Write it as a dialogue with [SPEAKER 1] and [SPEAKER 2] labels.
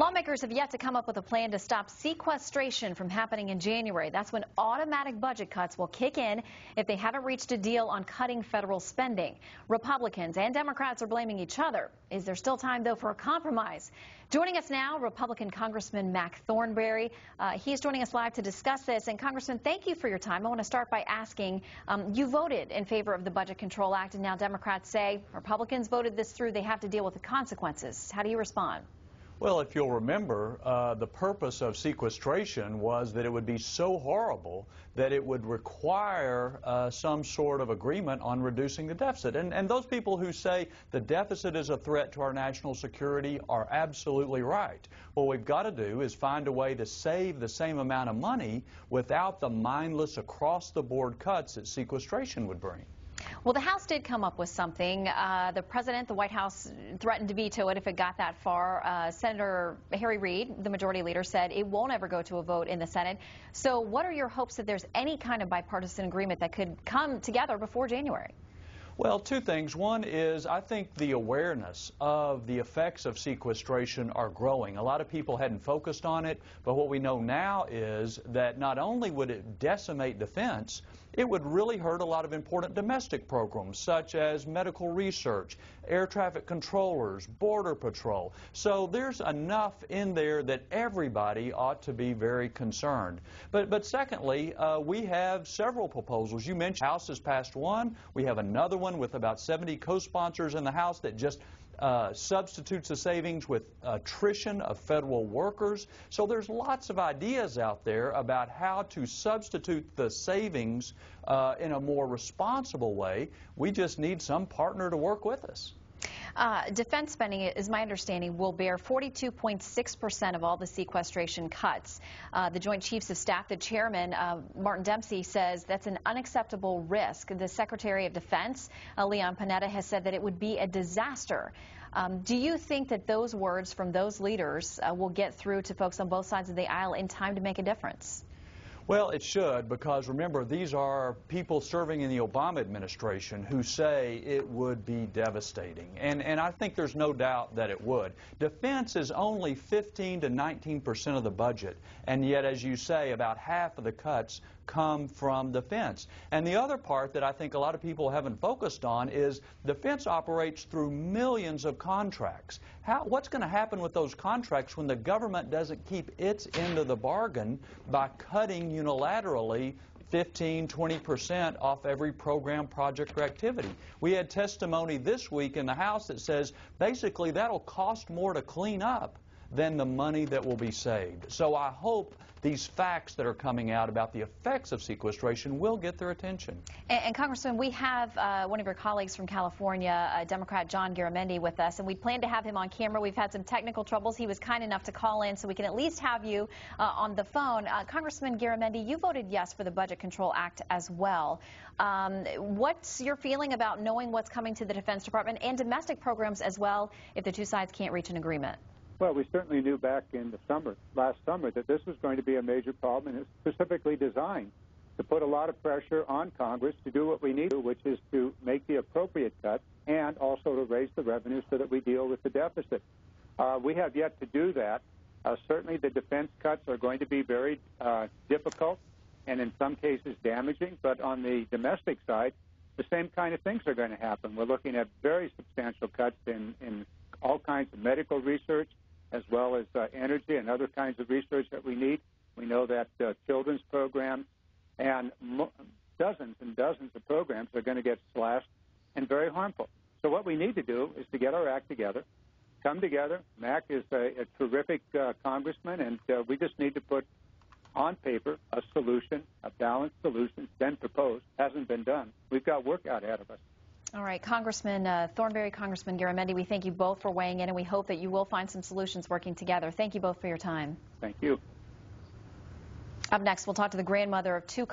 [SPEAKER 1] Lawmakers have yet to come up with a plan to stop sequestration from happening in January. That's when automatic budget cuts will kick in if they haven't reached a deal on cutting federal spending. Republicans and Democrats are blaming each other. Is there still time, though, for a compromise? Joining us now, Republican Congressman Mac Thornberry. He is joining us live to discuss this. And Congressman, thank you for your time. I want to start by asking, you voted in favor of the Budget Control Act, and now Democrats say Republicans voted this through. They have to deal with the consequences. How do you respond?
[SPEAKER 2] Well, if you'll remember, the purpose of sequestration was that it would be so horrible that it would require some sort of agreement on reducing the deficit. And those people who say the deficit is a threat to our national security are absolutely right. What we've got to do is find a way to save the same amount of money without the mindless across-the-board cuts that sequestration would bring.
[SPEAKER 1] Well, the House did come up with something. The President, the White House, threatened to veto it if it got that far. Senator Harry Reid, the majority leader, said it won't ever go to a vote in the Senate. So what are your hopes that there's any kind of bipartisan agreement that could come together before January?
[SPEAKER 2] Well, two things. One is I think the awareness of the effects of sequestration are growing. A lot of people hadn't focused on it, but what we know now is that not only would it decimate defense, it would really hurt a lot of important domestic programs such as medical research, air traffic controllers, border patrol. So there's enough in there that everybody ought to be very concerned. But secondly, we have several proposals. You mentioned the House has passed one. We have another one with about 70 co-sponsors in the House that just substitutes the savings with attrition of federal workers. So there's lots of ideas out there about how to substitute the savings in a more responsible way. We just need some partner to work with us.
[SPEAKER 1] Defense spending, is my understanding, will bear 42.6% of all the sequestration cuts. The Joint Chiefs of Staff, the chairman, Martin Dempsey, says that's an unacceptable risk. The Secretary of Defense, Leon Panetta, has said that it would be a disaster. Do you think that those words from those leaders will get through to folks on both sides of the aisle in time to make a difference?
[SPEAKER 2] Well, it should, because remember, these are people serving in the Obama administration who say it would be devastating. And I think there's no doubt that it would. Defense is only 15 to 19% of the budget, and yet, as you say, about half of the cuts come from defense. And the other part that I think a lot of people haven't focused on is defense operates through millions of contracts. What's going to happen with those contracts when the government doesn't keep its end of the bargain by cutting unilaterally 15, 20% off every program, project, or activity? We had testimony this week in the House that says basically that'll cost more to clean up than the money that will be saved. So I hope these facts that are coming out about the effects of sequestration will get their attention.
[SPEAKER 1] And Congressman, we have one of your colleagues from California, Democrat John Garamendi, with us, and we plan to have him on camera. We've had some technical troubles. He was kind enough to call in so we can at least have you on the phone. Congressman Garamendi, you voted yes for the Budget Control Act as well. What's your feeling about knowing what's coming to the Defense Department and domestic programs as well if the two sides can't reach an agreement?
[SPEAKER 3] Well, we certainly knew back in the last summer, that this was going to be a major problem, and it's specifically designed to put a lot of pressure on Congress to do what we need to, which is to make the appropriate cuts and also to raise the revenue so that we deal with the deficit. We have yet to do that. Certainly the defense cuts are going to be very difficult and in some cases damaging, but on the domestic side, the same kind of things are going to happen. We're looking at very substantial cuts in all kinds of medical research, as well as energy and other kinds of research that we need. We know that children's programs and dozens and dozens of programs are going to get slashed and very harmful. So what we need to do is to get our act together, come together. Mac is a terrific congressman, and we just need to put on paper a solution, a balanced solution. It's been proposed, hasn't been done. We've got work out ahead of us.
[SPEAKER 1] All right, Congressman Thornberry, Congressman Garamendi, we thank you both for weighing in, and we hope that you will find some solutions working together. Thank you both for your time.
[SPEAKER 3] Thank you.
[SPEAKER 1] Up next, we'll talk to the grandmother of two